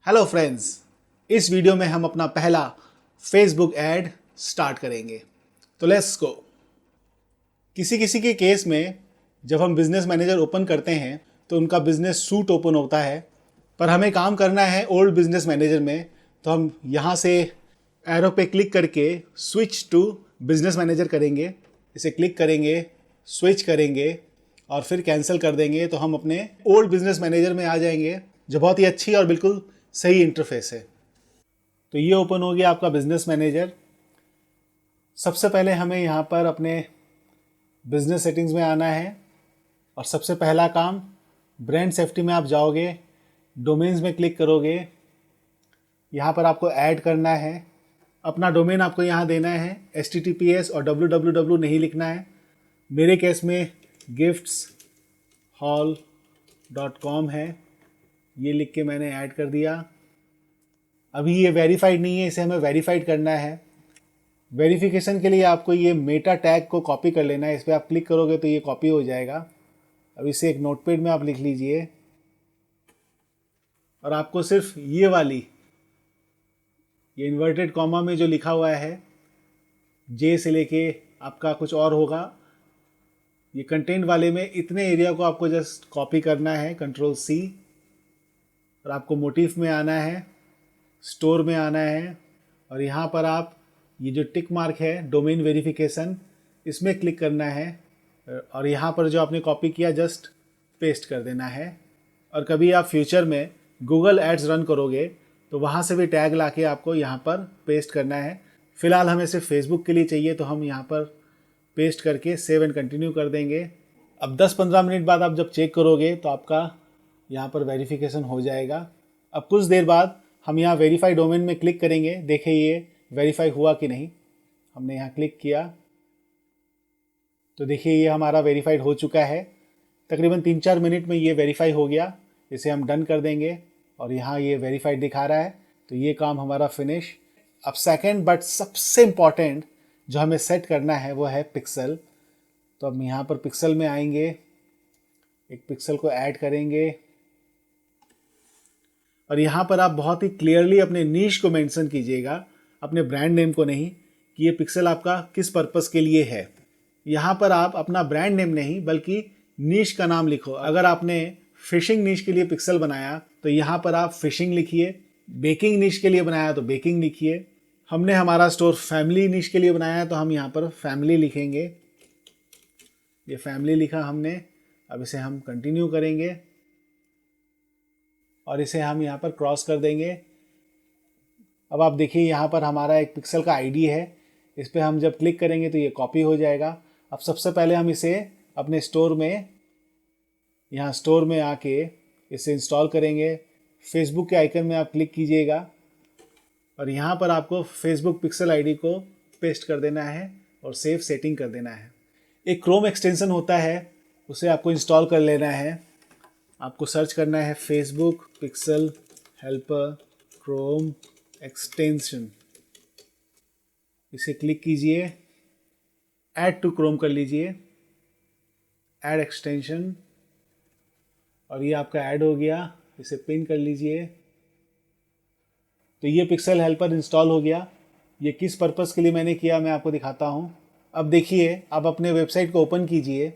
Hello friends, इस video में हम अपना पहला फेसबुक ऐड स्टार्ट करेंगे। तो लेट्स गो। किसी किसी के केस में जब हम बिजनेस मैनेजर ओपन करते हैं तो उनका बिजनेस सूट ओपन होता है, पर हमें काम करना है ओल्ड बिजनेस मैनेजर में। तो हम यहाँ से एरो पे क्लिक करके स्विच टू बिजनेस मैनेजर करेंगे। इसे क्लिक करेंगे, स्विच करेंगे और फिर कैंसिल कर देंगे तो हम अपने ओल्ड बिजनेस मैनेजर में आ जाएंगे, जो बहुत ही अच्छी और बिल्कुल सही इंटरफेस है। तो ये ओपन हो गया आपका बिजनेस मैनेजर। सबसे पहले हमें यहाँ पर अपने बिजनेस सेटिंग्स में आना है और सबसे पहला काम, ब्रांड सेफ्टी में आप जाओगे, डोमेन्स में क्लिक करोगे। यहाँ पर आपको ऐड करना है, अपना डोमेन आपको यहाँ देना है। HTTPS और www नहीं लिखना है। मेरे केस में giftshall.com है, ये लिख के मैंने ऐड कर दिया। अभी ये वेरीफाइड नहीं है, इसे हमें वेरीफाइड करना है। वेरिफिकेशन के लिए आपको ये मेटा टैग को कॉपी कर लेना है। इस पर आप क्लिक करोगे तो ये कॉपी हो जाएगा। अब इसे एक नोटपैड में आप लिख लीजिए और आपको सिर्फ ये वाली, ये इन्वर्टेड कॉमा में जो लिखा हुआ है जे से लेके आपका कुछ और होगा, ये कंटेंट वाले में इतने एरिया को आपको जस्ट कॉपी करना है, Ctrl+C। और आपको मोटिव में आना है, स्टोर में आना है और यहाँ पर आप ये जो टिक मार्क है डोमेन वेरिफिकेशन, इसमें क्लिक करना है और यहाँ पर जो आपने कॉपी किया जस्ट पेस्ट कर देना है। और कभी आप फ्यूचर में गूगल एड्स रन करोगे तो वहाँ से भी टैग लाके आपको यहाँ पर पेस्ट करना है। फ़िलहाल हमें सिर्फ फेसबुक के लिए चाहिए तो हम यहाँ पर पेस्ट करके सेव एंड कंटिन्यू कर देंगे। अब 10-15 मिनट बाद आप जब चेक करोगे तो आपका यहाँ पर वेरिफिकेशन हो जाएगा। अब कुछ देर बाद हम यहाँ वेरीफाई डोमेन में क्लिक करेंगे। देखें ये वेरीफाई हुआ कि नहीं। हमने यहाँ क्लिक किया तो देखिए ये हमारा वेरीफाइड हो चुका है। तकरीबन 3-4 मिनट में ये वेरीफाई हो गया। इसे हम डन कर देंगे और यहाँ ये वेरीफाइड दिखा रहा है, तो ये काम हमारा फिनिश। अब सेकंड बट सबसे इम्पॉर्टेंट जो हमें सेट करना है वो है पिक्सल। तो अब यहाँ पर पिक्सल में आएंगे, एक पिक्सल को ऐड करेंगे और यहाँ पर आप बहुत ही क्लियरली अपने नीश को मेंशन कीजिएगा, अपने ब्रांड नेम को नहीं, कि ये पिक्सल आपका किस पर्पस के लिए है। यहाँ पर आप अपना ब्रांड नेम नहीं बल्कि नीश का नाम लिखो। अगर आपने फिशिंग नीश के लिए पिक्सल बनाया तो यहाँ पर आप फिशिंग लिखिए, बेकिंग नीश के लिए बनाया तो बेकिंग लिखिए। हमने हमारा स्टोर फैमिली नीश के लिए बनाया है तो हम यहाँ पर फैमिली लिखेंगे। ये फैमिली लिखा हमने। अब इसे हम कंटिन्यू करेंगे और इसे हम यहाँ पर क्रॉस कर देंगे। अब आप देखिए यहाँ पर हमारा एक पिक्सल का आईडी है, इस पर हम जब क्लिक करेंगे तो ये कॉपी हो जाएगा। अब सबसे पहले हम इसे अपने स्टोर में, यहाँ स्टोर में आके इसे इंस्टॉल करेंगे। फेसबुक के आइकन में आप क्लिक कीजिएगा और यहाँ पर आपको फेसबुक पिक्सल आईडी को पेस्ट कर देना है और सेव सेटिंग कर देना है। एक क्रोम एक्सटेंशन होता है, उसे आपको इंस्टॉल कर लेना है। आपको सर्च करना है Facebook pixel helper Chrome extension. इसे क्लिक कीजिए, ऐड टू क्रोम कर लीजिए, ऐड एक्सटेंशन, और ये आपका ऐड हो गया। इसे पिन कर लीजिए। तो ये पिक्सल हेल्पर इंस्टॉल हो गया। ये किस पर्पस के लिए मैंने किया मैं आपको दिखाता हूँ। अब देखिए, आप अपने वेबसाइट को ओपन कीजिए।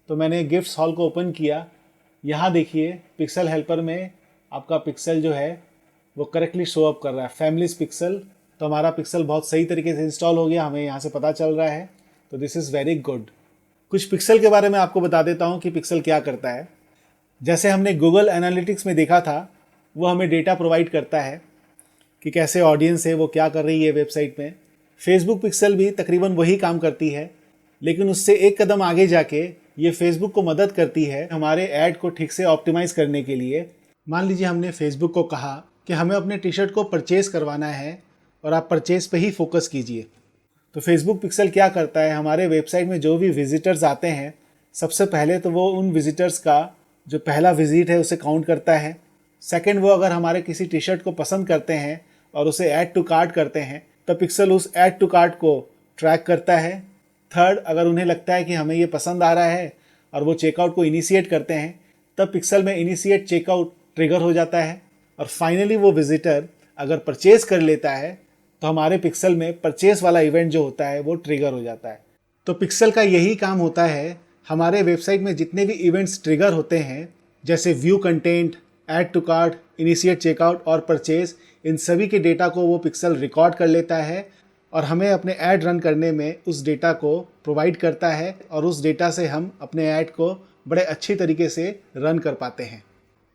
तो मैंने गिफ्ट्स हॉल को ओपन किया। यहाँ देखिए पिक्सल हेल्पर में आपका पिक्सल जो है वो करेक्टली शो अप कर रहा है, फैमिलीज पिक्सल। तो हमारा पिक्सल बहुत सही तरीके से इंस्टॉल हो गया, हमें यहाँ से पता चल रहा है। तो दिस इज़ वेरी गुड। कुछ पिक्सल के बारे में आपको बता देता हूँ कि पिक्सल क्या करता है। जैसे हमने गूगल एनालिटिक्स में देखा था, वो हमें डेटा प्रोवाइड करता है कि कैसे ऑडियंस है, वो क्या कर रही है वेबसाइट में। फेसबुक पिक्सल भी तकरीबन वही काम करती है, लेकिन उससे एक कदम आगे जाके ये फेसबुक को मदद करती है हमारे ऐड को ठीक से ऑप्टिमाइज़ करने के लिए। मान लीजिए हमने फेसबुक को कहा कि हमें अपने टी शर्ट को परचेज़ करवाना है और आप परचेज़ पे ही फोकस कीजिए। तो फेसबुक पिक्सल क्या करता है, हमारे वेबसाइट में जो भी विजिटर्स आते हैं, सबसे पहले तो वो उन विजिटर्स का जो पहला विजिट है उसे काउंट करता है। सेकंड, वो अगर हमारे किसी टी शर्ट को पसंद करते हैं और उसे ऐड टू कार्ट करते हैं तो पिक्सल उस ऐड टू कार्ट को ट्रैक करता है। थर्ड, अगर उन्हें लगता है कि हमें ये पसंद आ रहा है और वो चेकआउट को इनिशिएट करते हैं, तब पिक्सल में इनिशिएट चेकआउट ट्रिगर हो जाता है और फाइनली वो विजिटर अगर परचेज कर लेता है तो हमारे पिक्सल में परचेज वाला इवेंट जो होता है वो ट्रिगर हो जाता है। तो पिक्सल का यही काम होता है, हमारे वेबसाइट में जितने भी इवेंट्स ट्रिगर होते हैं जैसे view content, add to cart, initiate checkout और परचेज, इन सभी के डेटा को वो पिक्सल रिकॉर्ड कर लेता है और हमें अपने ऐड रन करने में उस डेटा को प्रोवाइड करता है और उस डेटा से हम अपने ऐड को बड़े अच्छी तरीके से रन कर पाते हैं।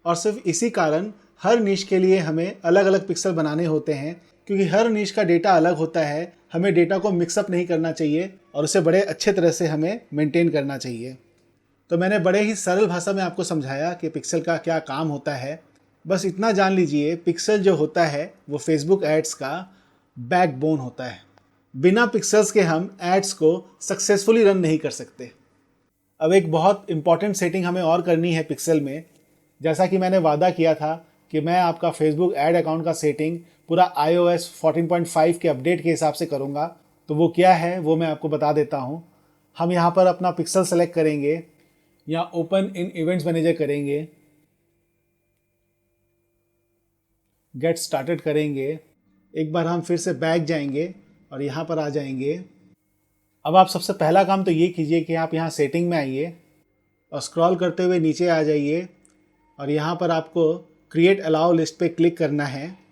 और सिर्फ इसी कारण हर निश के लिए हमें अलग अलग पिक्सल बनाने होते हैं, क्योंकि हर निश का डेटा अलग होता है। हमें डेटा को मिक्सअप नहीं करना चाहिए और उसे बड़े अच्छे तरह से हमें मेंटेन करना चाहिए। तो मैंने बड़े ही सरल भाषा में आपको समझाया कि पिक्सल का क्या काम होता है। बस इतना जान लीजिए, पिक्सल जो होता है वो फेसबुक एड्स का बैकबोन होता है। बिना पिक्सल्स के हम एड्स को सक्सेसफुली रन नहीं कर सकते। अब एक बहुत इंपॉर्टेंट सेटिंग हमें और करनी है पिक्सल में। जैसा कि मैंने वादा किया था कि मैं आपका फेसबुक ऐड अकाउंट का सेटिंग पूरा iOS 14.5 के अपडेट के हिसाब से करूँगा। तो वो क्या है वो मैं आपको बता देता हूँ। हम यहाँ पर अपना पिक्सल सेलेक्ट करेंगे, यहाँ ओपन इन इवेंट्स मैनेजर करेंगे, गेट स्टार्टेड करेंगे। एक बार हम फिर से बैक जाएंगे और यहाँ पर आ जाएंगे। अब आप सबसे पहला काम तो ये कीजिए कि आप यहाँ सेटिंग में आइए और स्क्रॉल करते हुए नीचे आ जाइए और यहाँ पर आपको क्रिएट अलाउ लिस्ट पे क्लिक करना है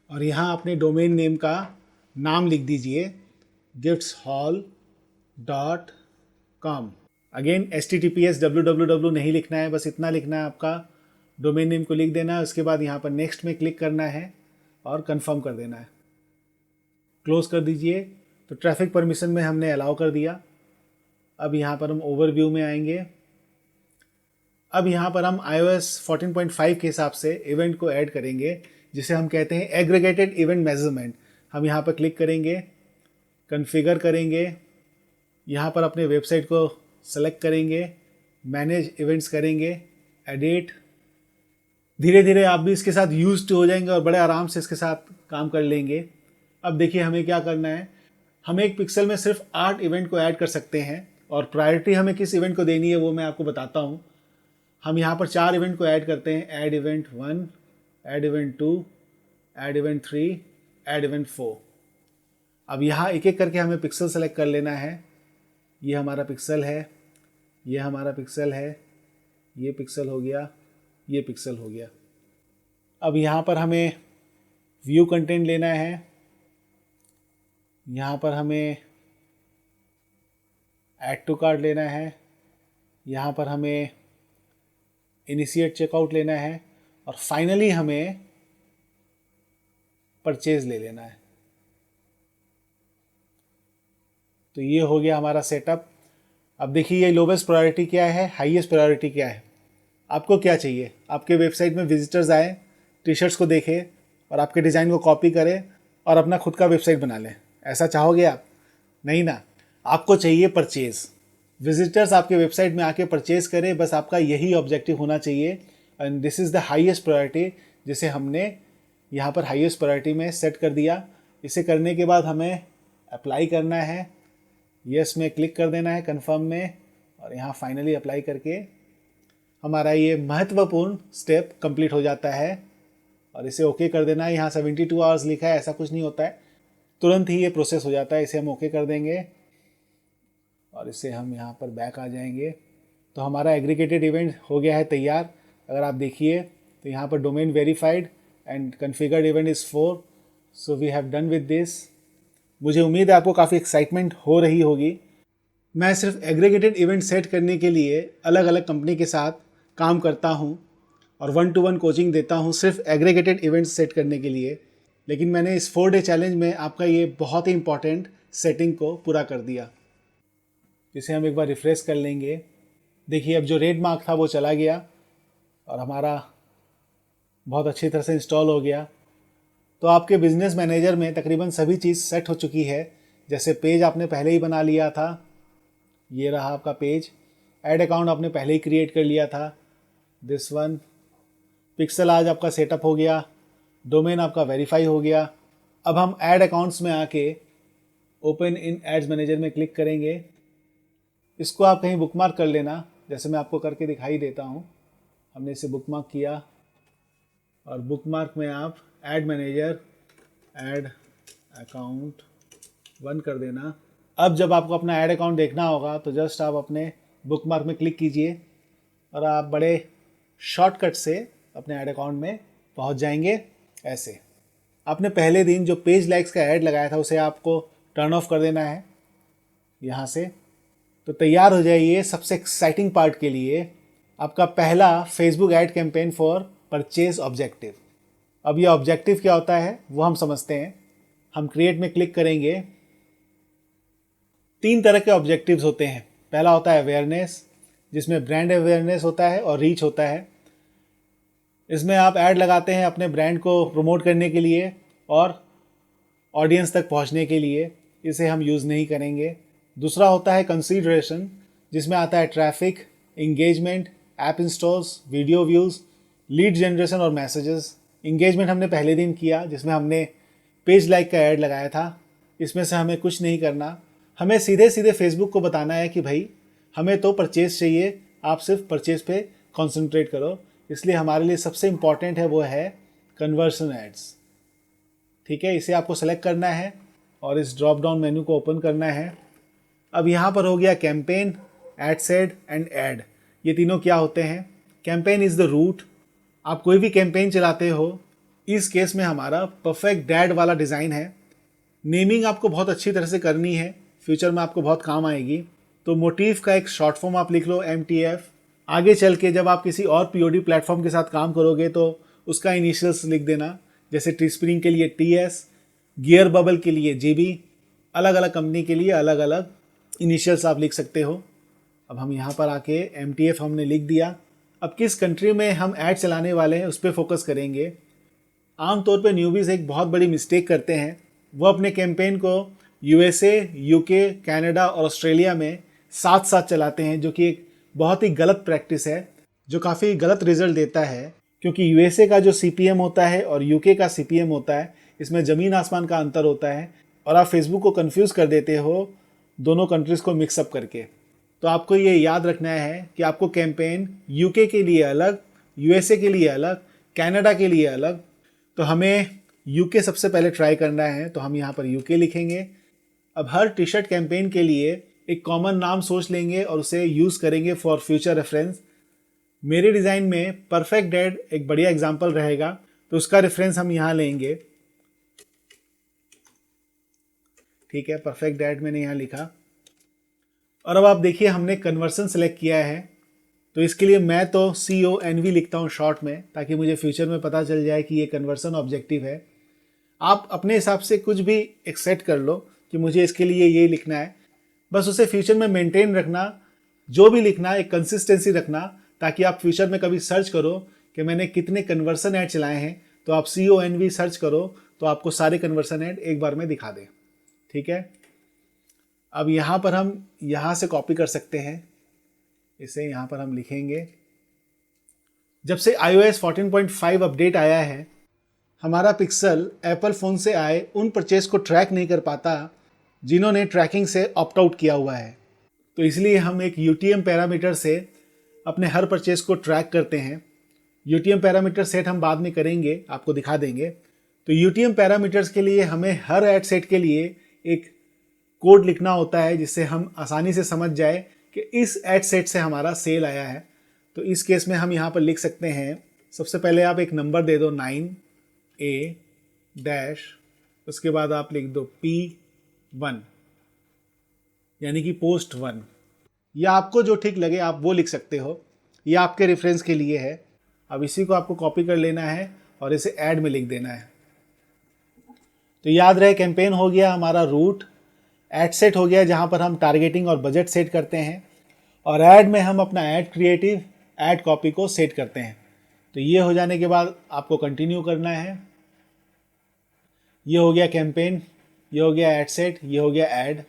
और यहाँ अपने डोमेन नेम का नाम लिख दीजिए giftshall.com। अगेन HTTPS www नहीं लिखना है, बस इतना लिखना है, आपका डोमेन नेम को लिख देना है। उसके बाद यहाँ पर नेक्स्ट में क्लिक करना है और कंफर्म कर देना है। क्लोज कर दीजिए। तो ट्रैफिक परमिशन में हमने अलाउ कर दिया। अब यहाँ पर हम ओवरव्यू में आएंगे। अब यहाँ पर हम iOS 14.5 के हिसाब से इवेंट को ऐड करेंगे, जिसे हम कहते हैं एग्रीगेटेड इवेंट मेजरमेंट। हम यहाँ पर क्लिक करेंगे, कॉन्फ़िगर करेंगे, यहाँ पर अपने वेबसाइट को सेलेक्ट करेंगे, मैनेज इवेंट्स करेंगे, एडिट। धीरे धीरे आप भी इसके साथ यूज्ड हो जाएंगे और बड़े आराम से इसके साथ काम कर लेंगे। अब देखिए हमें क्या करना है। हम एक पिक्सल में सिर्फ 8 इवेंट को ऐड कर सकते हैं और प्रायोरिटी हमें किस इवेंट को देनी है वो मैं आपको बताता हूँ। हम यहाँ पर 4 इवेंट को ऐड करते हैं, add event 1, add event 2, add event 3, add event 4। अब यहाँ एक एक करके हमें पिक्सल सेलेक्ट कर लेना है। ये हमारा पिक्सल है, ये हमारा पिक्सल है, ये पिक्सल हो गया, ये पिक्सल हो गया। अब यहाँ पर हमें व्यू कंटेंट लेना है, यहाँ पर हमें ऐड टू कार्ट लेना है, यहाँ पर हमें इनिशिएट चेकआउट लेना है और फाइनली हमें परचेज ले लेना है। तो ये हो गया हमारा सेटअप। अब देखिए ये लोवेस्ट प्रायोरिटी क्या है, हाईएस्ट प्रायोरिटी क्या है। आपको क्या चाहिए, आपके वेबसाइट में विजिटर्स आए, टी शर्ट्स को देखें और आपके डिज़ाइन को कॉपी करें और अपना खुद का वेबसाइट बना लें। ऐसा चाहोगे आप? नहीं ना, आपको चाहिए परचेज़। विजिटर्स आपके वेबसाइट में आके परचेज़ करें, बस आपका यही ऑब्जेक्टिव होना चाहिए। And this is the highest priority, जिसे हमने यहाँ पर हाईएस्ट प्रायोरिटी में सेट कर दिया। इसे करने के बाद हमें अप्लाई करना है, यस में क्लिक कर देना है कंफर्म में, और यहाँ फाइनली अप्लाई करके हमारा ये महत्वपूर्ण स्टेप कंप्लीट हो जाता है और इसे ओके कर देना है। यहाँ 72 आवर्स लिखा है, ऐसा कुछ नहीं होता है, तुरंत ही ये प्रोसेस हो जाता है। इसे हम ओके कर देंगे और इसे हम यहाँ पर बैक आ जाएंगे। तो हमारा एग्रीगेटेड इवेंट हो गया है तैयार। अगर आप देखिए तो यहाँ पर domain verified and configured event is 4। So we have done with this. मुझे उम्मीद है आपको काफ़ी एक्साइटमेंट हो रही होगी। मैं सिर्फ एग्रीगेटेड इवेंट सेट करने के लिए अलग अलग कंपनी के साथ काम करता हूँ और 1-to-1 कोचिंग देता हूँ सिर्फ एग्रीगेटेड इवेंट सेट करने के लिए। लेकिन मैंने इस 4 डे चैलेंज में आपका ये बहुत ही इंपॉर्टेंट सेटिंग को पूरा कर दिया। इसे हम एक बार रिफ्रेश कर लेंगे। देखिए अब जो रेड मार्क था वो चला गया और हमारा बहुत अच्छी तरह से इंस्टॉल हो गया। तो आपके बिजनेस मैनेजर में तकरीबन सभी चीज़ सेट हो चुकी है। जैसे पेज आपने पहले ही बना लिया था, ये रहा आपका पेज। ऐड अकाउंट आपने पहले ही क्रिएट कर लिया था, दिस वन। पिक्सल आज आपका सेटअप हो गया, डोमेन आपका वेरीफाई हो गया। अब हम ऐड अकाउंट्स में आके ओपन इन एड्स मैनेजर में क्लिक करेंगे। इसको आप कहीं बुकमार्क कर लेना, जैसे मैं आपको करके दिखाई देता हूँ। हमने इसे बुकमार्क किया। और बुकमार्क में आप ऐड मैनेजर ऐड अकाउंट 1 कर देना। अब जब आपको अपना ऐड अकाउंट देखना होगा तो जस्ट आप अपने बुकमार्क में क्लिक कीजिए और आप बड़े शॉर्टकट से अपने ऐड अकाउंट में पहुंच जाएंगे। ऐसे आपने पहले दिन जो पेज लाइक्स का ऐड लगाया था उसे आपको टर्न ऑफ कर देना है यहाँ से। तो तैयार हो जाइए सबसे एक्साइटिंग पार्ट के लिए, आपका पहला Facebook ad campaign for purchase objective. अब यह ऑब्जेक्टिव क्या होता है वो हम समझते हैं। हम क्रिएट में क्लिक करेंगे। 3 तरह के ऑब्जेक्टिव्स होते हैं। पहला होता है अवेयरनेस, जिसमें ब्रांड अवेयरनेस होता है और रीच होता है। इसमें आप ऐड लगाते हैं अपने ब्रांड को प्रमोट करने के लिए और ऑडियंस तक पहुंचने के लिए। इसे हम यूज़ नहीं करेंगे। दूसरा होता है कंसीडरेशन, जिसमें आता है traffic, engagement, app installs, video views, lead generation और मैसेजेस। इंगेजमेंट हमने पहले दिन किया, जिसमें हमने पेज लाइक का ऐड लगाया था। इसमें से हमें कुछ नहीं करना, हमें सीधे सीधे फेसबुक को बताना है कि भाई हमें तो परचेज चाहिए, आप सिर्फ परचेज पे कॉन्सेंट्रेट करो। इसलिए हमारे लिए सबसे इम्पॉर्टेंट है वो है कन्वर्सन एड्स। ठीक है, इसे आपको सेलेक्ट करना है और इस ड्रॉप डाउन मेन्यू को ओपन करना है। अब यहाँ पर हो गया campaign, ad set and ad. ये तीनों क्या होते हैं? Campaign is the root. आप कोई भी कैंपेन चलाते हो, इस केस में हमारा परफेक्ट डैड वाला डिज़ाइन है। नेमिंग आपको बहुत अच्छी तरह से करनी है, फ्यूचर में आपको बहुत काम आएगी। तो मोटिव का एक शॉर्ट फॉर्म आप लिख लो MTF। आगे चल के जब आप किसी और POD प्लेटफॉर्म के साथ काम करोगे तो उसका इनिशियल्स लिख देना, जैसे टीस्प्रिंग के लिए TS, गियर बबल के लिए GB। अलग अलग कंपनी के लिए अलग अलग इनिशियल्स आप लिख सकते हो। अब हम यहाँ पर आके MTF हमने लिख दिया। अब किस कंट्री में हम ऐड चलाने वाले हैं उस पर फोकस करेंगे। आमतौर पे न्यूबीज़ एक बहुत बड़ी मिस्टेक करते हैं, वो अपने कैंपेन को USA, UK, कनाडा और ऑस्ट्रेलिया में साथ साथ चलाते हैं, जो कि एक बहुत ही गलत प्रैक्टिस है, जो काफ़ी गलत रिजल्ट देता है। क्योंकि USA का जो CPM होता है और UK का CPM होता है, इसमें ज़मीन आसमान का अंतर होता है और आप फेसबुक को कंफ्यूज कर देते हो दोनों कंट्रीज़ को मिक्सअप करके। तो आपको ये याद रखना है कि आपको कैंपेन UK के लिए अलग, USA के लिए अलग, कनाडा के लिए अलग। तो हमें UK सबसे पहले ट्राई करना है, तो हम यहाँ पर UK लिखेंगे। अब हर टी शर्ट कैंपेन के लिए एक कॉमन नाम सोच लेंगे और उसे यूज़ करेंगे फॉर फ्यूचर रेफरेंस। मेरे डिज़ाइन में परफेक्ट डैड एक बढ़िया एग्जांपल रहेगा, तो उसका रेफरेंस हम यहाँ लेंगे। ठीक है, परफेक्ट डैड मैंने यहाँ लिखा। और अब आप देखिए हमने कन्वर्सन सेलेक्ट किया है, तो इसके लिए मैं तो CONV लिखता हूँ शॉर्ट में, ताकि मुझे फ्यूचर में पता चल जाए कि ये कन्वर्सन ऑब्जेक्टिव है। आप अपने हिसाब से कुछ भी एक सेट कर लो कि मुझे इसके लिए ये लिखना है, बस उसे फ्यूचर में मेंटेन रखना। जो भी लिखना है एक कंसिस्टेंसी रखना, ताकि आप फ्यूचर में कभी सर्च करो कि मैंने कितने कन्वर्सन ऐड चलाए हैं, तो आप CONV सर्च करो तो आपको सारे कन्वर्सन ऐड एक बार में दिखा दे। ठीक है, अब यहाँ पर हम यहाँ से कॉपी कर सकते हैं, इसे यहाँ पर हम लिखेंगे। जब से iOS 14.5 अपडेट आया है, हमारा पिक्सल एप्पल फ़ोन से आए उन परचेज को ट्रैक नहीं कर पाता जिन्होंने ट्रैकिंग से ऑप्ट आउट किया हुआ है। तो इसलिए हम एक UTM पैरामीटर से अपने हर परचेज को ट्रैक करते हैं। UTM पैरामीटर सेट हम बाद में करेंगे, आपको दिखा देंगे। तो UTM पैरामीटर्स के लिए हमें हर ऐड सेट के लिए एक कोड लिखना होता है, जिससे हम आसानी से समझ जाए कि इस ऐड सेट से हमारा सेल आया है। तो इस केस में हम यहाँ पर लिख सकते हैं, सबसे पहले आप एक नंबर दे दो 9A डैश, उसके बाद आप लिख दो P1, यानी कि पोस्ट 1, या आपको जो ठीक लगे आप वो लिख सकते हो, ये आपके रेफरेंस के लिए है। अब इसी को आपको कॉपी कर लेना है और इसे ऐड में लिख देना है। तो याद रहे कैंपेन हो गया हमारा रूट, ऐड सेट हो गया जहाँ पर हम टारगेटिंग और बजट सेट करते हैं, और ऐड में हम अपना ऐड क्रिएटिव, ऐड कॉपी को सेट करते हैं। तो ये हो जाने के बाद आपको कंटिन्यू करना है। ये हो गया कैंपेन, ये हो गया ऐड सेट, ये हो गया ऐड।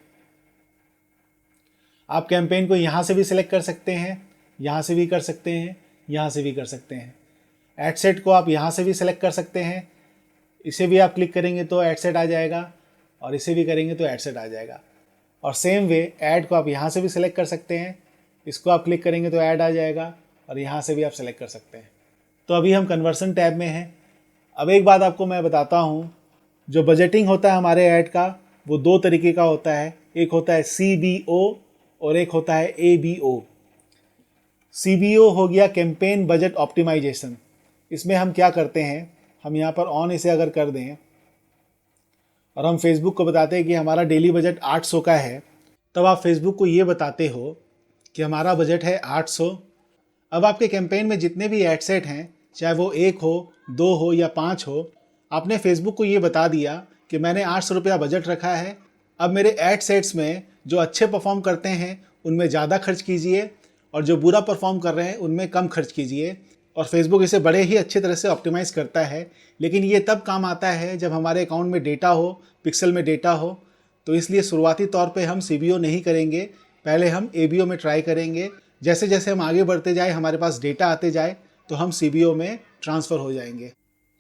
आप कैंपेन को यहाँ से भी सिलेक्ट कर सकते हैं, यहाँ से भी कर सकते हैं, यहाँ से भी कर सकते हैं। ऐड सेट को आप यहाँ से भी सिलेक्ट कर सकते हैं, इसे भी आप क्लिक करेंगे तो ऐड सेट आ जाएगा, और इसे भी करेंगे तो ऐड सेट आ जाएगा। और सेम वे ऐड को आप यहाँ से भी सिलेक्ट कर सकते हैं, इसको आप क्लिक करेंगे तो ऐड आ जाएगा, और यहाँ से भी आप सिलेक्ट कर सकते हैं। तो अभी हम कन्वर्सन टैब में हैं, अब एक बात आपको मैं बताता हूँ, जो बजटिंग होता है हमारे ऐड का वो दो तरीके का होता है। एक होता है CBO और एक होता है ABO। CBO हो गया कैंपेन बजट ऑप्टिमाइजेशन। इसमें हम क्या करते हैं, हम यहाँ पर ऑन इसे अगर कर दें और हम फेसबुक को बताते हैं कि हमारा डेली बजट 800 का है, तब आप फेसबुक को ये बताते हो कि हमारा बजट है 800। अब आपके कैंपेन में जितने भी एड सेट हैं, चाहे वो 1 हो, 2 हो या 5 हो, आपने फेसबुक को ये बता दिया कि मैंने 800 रुपया बजट रखा है। अब मेरे एड सेट्स में जो अच्छे परफॉर्म करते हैं उनमें ज़्यादा खर्च कीजिए और जो बुरा परफॉर्म कर रहे हैं उनमें कम खर्च कीजिए। और फेसबुक इसे बड़े ही अच्छे तरह से ऑप्टिमाइज़ करता है। लेकिन ये तब काम आता है जब हमारे अकाउंट में डेटा हो, पिक्सल में डेटा हो। तो इसलिए शुरुआती तौर पे हम CBO नहीं करेंगे, पहले हम ABO में ट्राई करेंगे। जैसे जैसे हम आगे बढ़ते जाए, हमारे पास डेटा आते जाए, तो हम CBO में ट्रांसफ़र हो जाएंगे।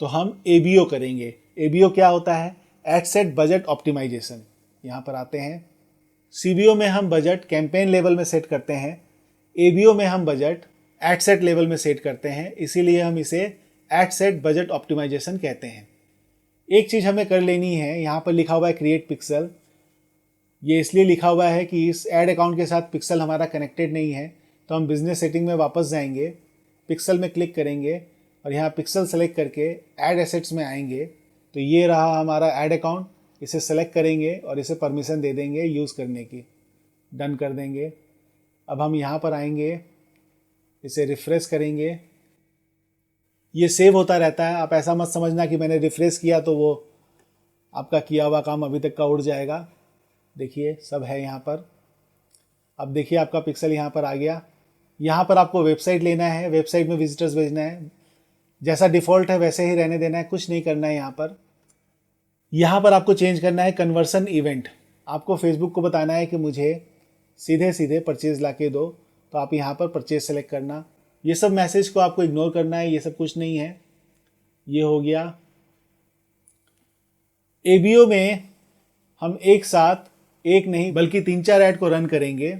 तो हम ABO करेंगे। ABO क्या होता है? Ad set budget optimisation. यहाँ पर आते हैं। CBO में हम बजट कैंपेन लेवल में सेट करते हैं, ABO में हम बजट एड सेट लेवल में सेट करते हैं। इसीलिए हम इसे एड सेट बजट ऑप्टिमाइजेशन कहते हैं। एक चीज़ हमें कर लेनी है, यहाँ पर लिखा हुआ है क्रिएट पिक्सल। ये इसलिए लिखा हुआ है कि इस ऐड अकाउंट के साथ पिक्सल हमारा कनेक्टेड नहीं है। तो हम बिजनेस सेटिंग में वापस जाएंगे, पिक्सल में क्लिक करेंगे और यहाँ पिक्सल सेलेक्ट करके ऐड एसेट्स में आएंगे। तो ये रहा हमारा ऐड अकाउंट। इसे सेलेक्ट करेंगे और इसे परमिशन दे देंगे यूज़ करने की, डन कर देंगे। अब हम यहाँ पर आएंगे, इसे रिफ़्रेश करेंगे। ये सेव होता रहता है, आप ऐसा मत समझना कि मैंने रिफ़्रेश किया तो वो आपका किया हुआ काम अभी तक का उड़ जाएगा। देखिए सब है यहाँ पर। अब देखिए आपका पिक्सल यहाँ पर आ गया। यहाँ पर आपको वेबसाइट लेना है, वेबसाइट में विजिटर्स भेजना है। जैसा डिफ़ॉल्ट है वैसे ही रहने देना है, कुछ नहीं करना है। यहाँ पर आपको चेंज करना है कन्वर्सन इवेंट। आपको फेसबुक को बताना है कि मुझे सीधे सीधे परचेज़ ला के दो। तो आप यहाँ पर परचेज़ सेलेक्ट करना। ये सब मैसेज को आपको इग्नोर करना है, ये सब कुछ नहीं है। ये हो गया। ABO में हम एक साथ एक नहीं बल्कि 3-4 ऐड को रन करेंगे।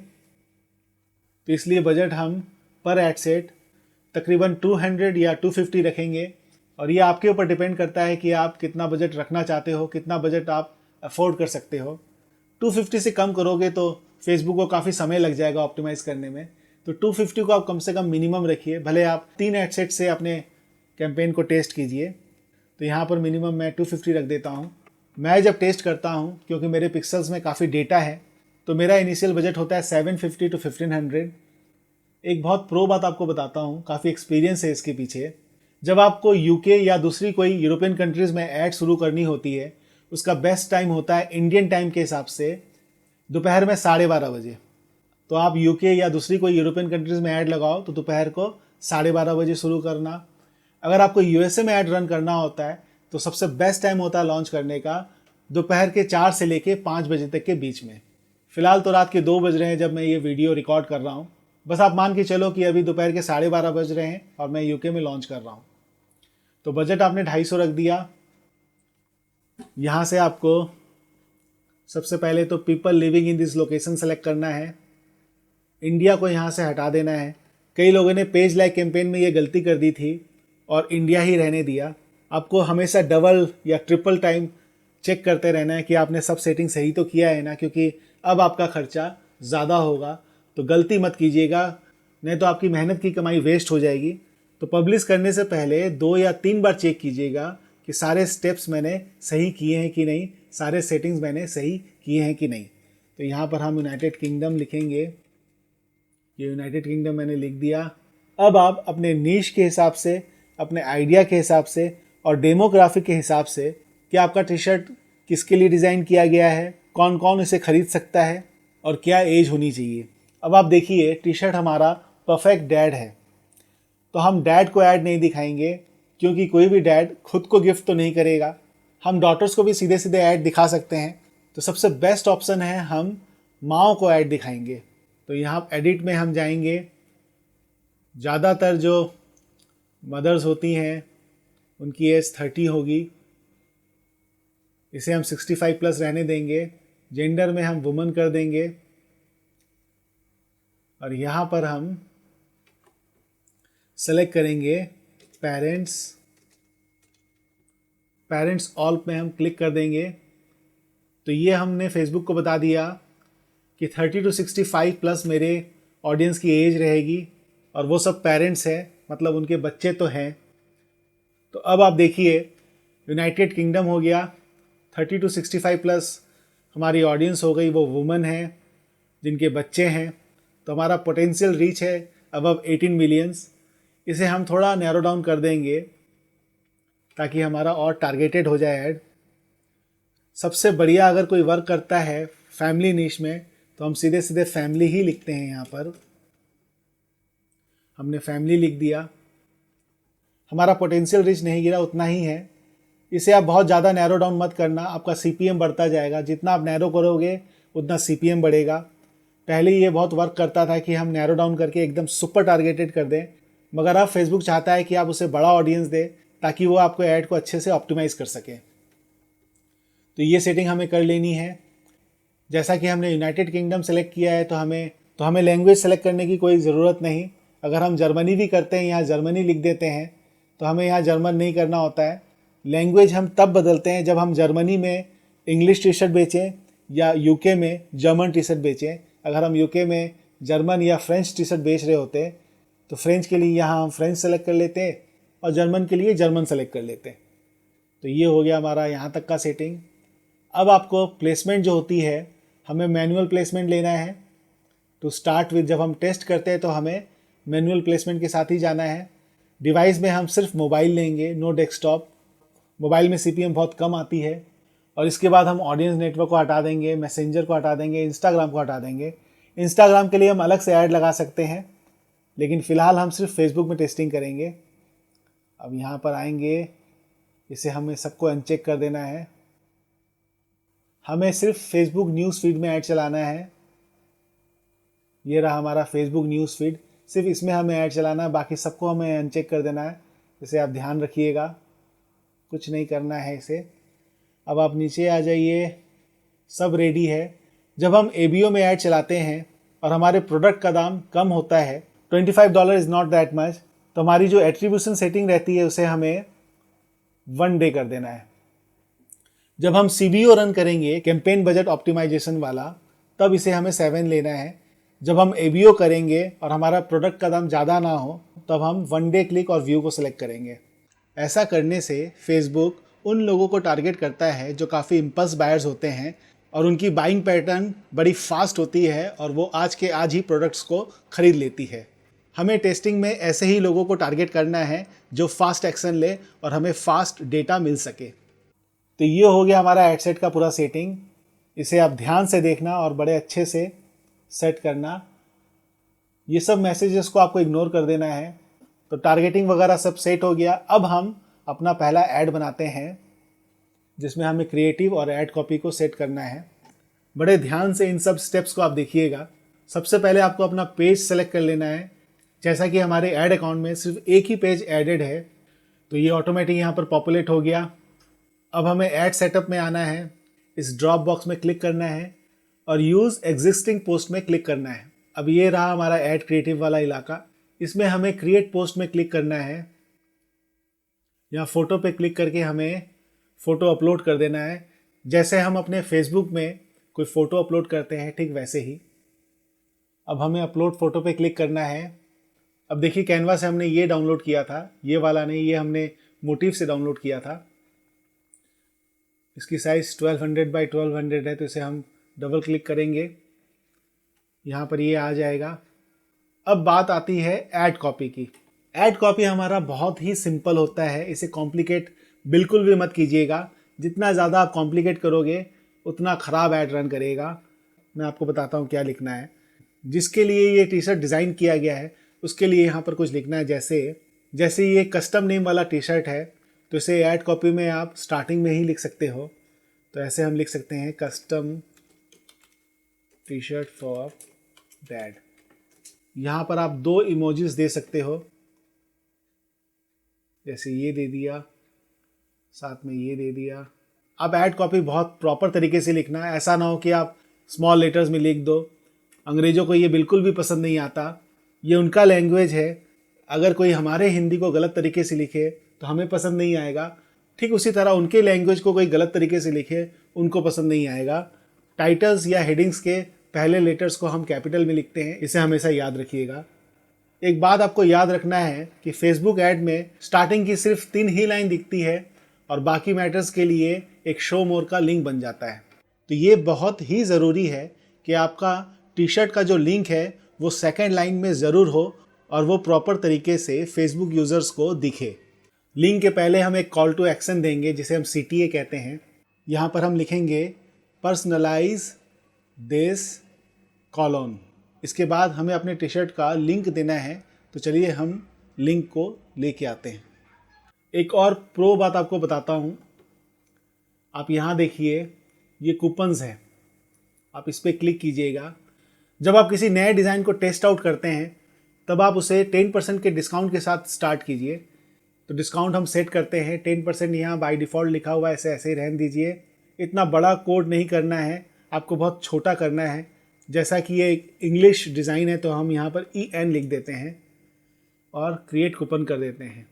तो इसलिए बजट हम पर ऐड सेट तकरीबन 200 या 250 रखेंगे। और ये आपके ऊपर डिपेंड करता है कि आप कितना बजट रखना चाहते हो, कितना बजट आप अफोर्ड कर सकते हो। 250 से कम करोगे तो फेसबुक को काफ़ी समय लग जाएगा ऑप्टिमाइज़ करने में। तो 250 को आप कम से कम मिनिमम रखिए। भले आप 3 ऐड सेट से अपने कैंपेन को टेस्ट कीजिए। तो यहाँ पर मिनिमम मैं 250 रख देता हूँ। मैं जब टेस्ट करता हूँ, क्योंकि मेरे पिक्सल्स में काफ़ी डेटा है, तो मेरा इनिशियल बजट होता है 750 to 1500। एक बहुत प्रो बात आपको बताता हूँ, काफ़ी एक्सपीरियंस है इसके पीछे। जब आपको UK या दूसरी कोई यूरोपियन कंट्रीज़ में ऐड शुरू करनी होती है, उसका बेस्ट टाइम होता है इंडियन टाइम के हिसाब से दोपहर में 12:30 बजे। तो आप UK या दूसरी कोई यूरोपियन कंट्रीज़ में ऐड लगाओ तो दोपहर को 12:30 बजे शुरू करना। अगर आपको USA में ऐड रन करना होता है तो सबसे बेस्ट टाइम होता है लॉन्च करने का दोपहर के 4 से लेके 5 बजे तक के बीच में। फ़िलहाल तो रात के 2 बज रहे हैं जब मैं ये वीडियो रिकॉर्ड कर रहा हूँ। बस आप मान के चलो कि अभी दोपहर के 12:30 बज रहे हैं और मैं UK में लॉन्च कर रहा हूँ। तो बजट आपने 250 रख दिया। यहाँ से आपको सबसे पहले तो people living in this location select करना है। इंडिया को यहाँ से हटा देना है। कई लोगों ने पेज लाइक कैंपेन में ये गलती कर दी थी और इंडिया ही रहने दिया। आपको हमेशा डबल या ट्रिपल टाइम चेक करते रहना है कि आपने सब सेटिंग सही तो किया है ना, क्योंकि अब आपका खर्चा ज़्यादा होगा। तो गलती मत कीजिएगा, नहीं तो आपकी मेहनत की कमाई वेस्ट हो जाएगी। तो पब्लिश करने से पहले 2 या 3 बार चेक कीजिएगा कि सारे स्टेप्स मैंने सही किए हैं कि नहीं, सारे सेटिंग्स मैंने सही किए हैं कि नहीं। तो यहाँ पर हम यूनाइटेड किंगडम लिखेंगे। ये यूनाइटेड किंगडम मैंने लिख दिया। अब आप अपने नीश के हिसाब से, अपने आइडिया के हिसाब से और डेमोग्राफिक के हिसाब से कि आपका टी शर्ट किसके लिए डिज़ाइन किया गया है, कौन कौन इसे खरीद सकता है और क्या एज होनी चाहिए। अब आप देखिए टी शर्ट हमारा परफेक्ट डैड है, तो हम डैड को ऐड नहीं दिखाएंगे क्योंकि कोई भी डैड खुद को गिफ्ट तो नहीं करेगा। हम डॉटर्स को भी सीधे सीधे ऐड दिखा सकते हैं। तो सबसे बेस्ट ऑप्शन है हम माओ को ऐड दिखाएंगे। तो यहाँ एडिट में हम जाएंगे। ज़्यादातर जो मदर्स होती हैं उनकी एज 30 होगी। इसे हम 65 प्लस रहने देंगे। जेंडर में हम वुमन कर देंगे और यहाँ पर हम सेलेक्ट करेंगे पेरेंट्स पेरेंट्स ऑल में हम क्लिक कर देंगे तो ये हमने फेसबुक को बता दिया कि 30 to 65 प्लस मेरे ऑडियंस की एज रहेगी और वो सब पेरेंट्स हैं, मतलब उनके बच्चे तो हैं। तो अब आप देखिए यूनाइटेड किंगडम हो गया, 30 to 65 प्लस हमारी ऑडियंस हो गई, वो वुमेन हैं जिनके बच्चे हैं। तो हमारा पोटेंशियल रीच है अबव 18 मिलियंस। इसे हम थोड़ा नैरो डाउन कर देंगे ताकि हमारा और टारगेटेड हो जाए ऐड। सबसे बढ़िया अगर कोई वर्क करता है फैमिली नीश में तो हम सीधे सीधे फैमिली ही लिखते हैं। यहाँ पर हमने फैमिली लिख दिया, हमारा पोटेंशियल रीच नहीं गिरा, उतना ही है। इसे आप बहुत ज़्यादा नैरो डाउन मत करना, आपका CPM बढ़ता जाएगा। जितना आप नैरो करोगे उतना CPM बढ़ेगा। पहले ये बहुत वर्क करता था कि हम नैरो डाउन करके एकदम सुपर टारगेटेड कर दें, मगर अब फेसबुक चाहता है कि आप उसे बड़ा ऑडियंस दें ताकि वो आपको ऐड को अच्छे से ऑप्टिमाइज़ कर सके। तो ये सेटिंग हमें कर लेनी है। जैसा कि हमने यूनाइटेड किंगडम सेलेक्ट किया है तो हमें लैंग्वेज सेलेक्ट करने की कोई ज़रूरत नहीं। अगर हम जर्मनी भी करते हैं, यहाँ जर्मनी लिख देते हैं तो हमें यहाँ जर्मन नहीं करना होता है। लैंग्वेज हम तब बदलते हैं जब हम जर्मनी में इंग्लिश टी शर्ट बेचें या यूके में जर्मन टी शर्ट बेचें। अगर हम यूके में जर्मन या फ्रेंच टी शर्ट बेच रहे होते तो फ्रेंच के लिए यहाँ हम फ्रेंच सेलेक्ट कर लेते और जर्मन के लिए जर्मन सेलेक्ट कर लेते। तो ये हो गया हमारा यहाँ तक का सेटिंग। अब आपको प्लेसमेंट जो होती है, हमें मैनुअल प्लेसमेंट लेना है। टू स्टार्ट विद जब हम टेस्ट करते हैं तो हमें मैनुअल प्लेसमेंट के साथ ही जाना है। डिवाइस में हम सिर्फ मोबाइल लेंगे, नो डेस्कटॉप। मोबाइल में CPM बहुत कम आती है। और इसके बाद हम ऑडियंस नेटवर्क को हटा देंगे, मैसेंजर को हटा देंगे, इंस्टाग्राम को हटा देंगे। इंस्टाग्राम के लिए हम अलग से ऐड लगा सकते हैं, लेकिन फ़िलहाल हम सिर्फ फेसबुक में टेस्टिंग करेंगे। अब यहाँ पर आएंगे, इसे हमें सबको अनचेक कर देना है। हमें सिर्फ फेसबुक न्यूज़ फीड में ऐड चलाना है। ये रहा हमारा फेसबुक न्यूज़ फीड, सिर्फ इसमें हमें ऐड चलाना है, बाकी सबको हमें अनचेक कर देना है। इसे आप ध्यान रखिएगा, कुछ नहीं करना है इसे। अब आप नीचे आ जाइए, सब रेडी है। जब हम ABO में ऐड चलाते हैं और हमारे प्रोडक्ट का दाम कम होता है, $25 इज़ नॉट दैट मच, तो हमारी जो एट्रीब्यूशन सेटिंग रहती है उसे हमें 1 डे कर देना है। जब हम CBO रन करेंगे, कैंपेन बजट ऑप्टिमाइजेशन वाला, तब इसे हमें 7 लेना है। जब हम ABO करेंगे और हमारा प्रोडक्ट का दाम ज़्यादा ना हो, तब हम 1 डे क्लिक और व्यू को सिलेक्ट करेंगे। ऐसा करने से फेसबुक उन लोगों को टारगेट करता है जो काफ़ी इम्पल्स बायर्स होते हैं और उनकी बाइंग पैटर्न बड़ी फास्ट होती है और वो आज के आज ही प्रोडक्ट्स को खरीद लेती है। हमें टेस्टिंग में ऐसे ही लोगों को टारगेट करना है जो फास्ट एक्शन ले और हमें फास्ट डेटा मिल सके। तो ये हो गया हमारा एड सेट का पूरा सेटिंग। इसे आप ध्यान से देखना और बड़े अच्छे से सेट करना। ये सब मैसेजेस को आपको इग्नोर कर देना है। तो टारगेटिंग वगैरह सब सेट हो गया। अब हम अपना पहला ऐड बनाते हैं जिसमें हमें क्रिएटिव और ऐड कॉपी को सेट करना है। बड़े ध्यान से इन सब स्टेप्स को आप देखिएगा। सबसे पहले आपको अपना पेज सेलेक्ट कर लेना है। जैसा कि हमारे ऐड अकाउंट में सिर्फ एक ही पेज एडेड है तो ये ऑटोमेटिक यहाँ पर पॉपुलेट हो गया। अब हमें ऐड सेटअप में आना है, इस ड्रॉप बॉक्स में क्लिक करना है और यूज़ एग्जिस्टिंग पोस्ट में क्लिक करना है। अब ये रहा हमारा ऐड क्रिएटिव वाला इलाका। इसमें हमें क्रिएट पोस्ट में क्लिक करना है। यहाँ फ़ोटो पे क्लिक करके हमें फ़ोटो अपलोड कर देना है। जैसे हम अपने फेसबुक में कोई फ़ोटो अपलोड करते हैं, ठीक वैसे ही। अब हमें अपलोड फ़ोटो पे क्लिक करना है। अब देखिए कैनवा से हमने ये डाउनलोड किया था, ये वाला नहीं, ये हमने मोटिव से डाउनलोड किया था। इसकी साइज़ 1200 बाई 1200 है, तो इसे हम डबल क्लिक करेंगे, यहाँ पर ये आ जाएगा। अब बात आती है ऐड कॉपी की। ऐड कॉपी हमारा बहुत ही सिंपल होता है, इसे कॉम्प्लिकेट बिल्कुल भी मत कीजिएगा। जितना ज़्यादा आप कॉम्प्लिकेट करोगे उतना ख़राब ऐड रन करेगा। मैं आपको बताता हूँ क्या लिखना है। जिसके लिए ये टी शर्ट डिज़ाइन किया गया है उसके लिए यहाँ पर कुछ लिखना है। जैसे ये कस्टम नेम वाला टी शर्ट है तो इसे ऐड कॉपी में आप स्टार्टिंग में ही लिख सकते हो। तो ऐसे हम लिख सकते हैं custom T shirt for dad. यहाँ पर आप 2 इमोजीज दे सकते हो, जैसे ये दे दिया, साथ में ये दे दिया। अब ऐड कॉपी बहुत प्रॉपर तरीके से लिखना है। ऐसा ना हो कि आप स्मॉल लेटर्स में लिख दो। अंग्रेज़ों को ये बिल्कुल भी पसंद नहीं आता, ये उनका लैंग्वेज है। अगर कोई हमारे हिंदी को गलत तरीके से लिखे तो हमें पसंद नहीं आएगा। ठीक उसी तरह उनके लैंग्वेज को कोई गलत तरीके से लिखे, उनको पसंद नहीं आएगा। टाइटल्स या हेडिंग्स के पहले लेटर्स को हम कैपिटल में लिखते हैं, इसे हमेशा याद रखिएगा। एक बात आपको याद रखना है कि फेसबुक ऐड में स्टार्टिंग की सिर्फ 3 ही लाइन दिखती है और बाकी मैटर्स के लिए एक शो मोर का लिंक बन जाता है। तो ये बहुत ही ज़रूरी है कि आपका टी शर्ट का जो लिंक है वो सेकेंड लाइन में ज़रूर हो और वो प्रॉपर तरीके से फेसबुक यूज़र्स को दिखे। लिंक के पहले हम एक कॉल टू एक्शन देंगे जिसे हम CTA कहते हैं। यहाँ पर हम लिखेंगे पर्सनलाइज दिस कॉलोन। इसके बाद हमें अपने टी शर्ट का लिंक देना है। तो चलिए हम लिंक को लेके आते हैं। एक और प्रो बात आपको बताता हूँ। आप यहाँ देखिए, ये कूपन्स है, आप इस पर क्लिक कीजिएगा। जब आप किसी नए डिज़ाइन को टेस्ट आउट करते हैं तब आप उसे 10% के डिस्काउंट के साथ स्टार्ट कीजिए। तो डिस्काउंट हम सेट करते हैं 10%, यहाँ बाय डिफ़ॉल्ट लिखा हुआ है, ऐसे ही रहने दीजिए। इतना बड़ा कोड नहीं करना है, आपको बहुत छोटा करना है। जैसा कि ये इंग्लिश डिज़ाइन है तो हम यहाँ पर EN लिख देते हैं और क्रिएट कूपन कर देते हैं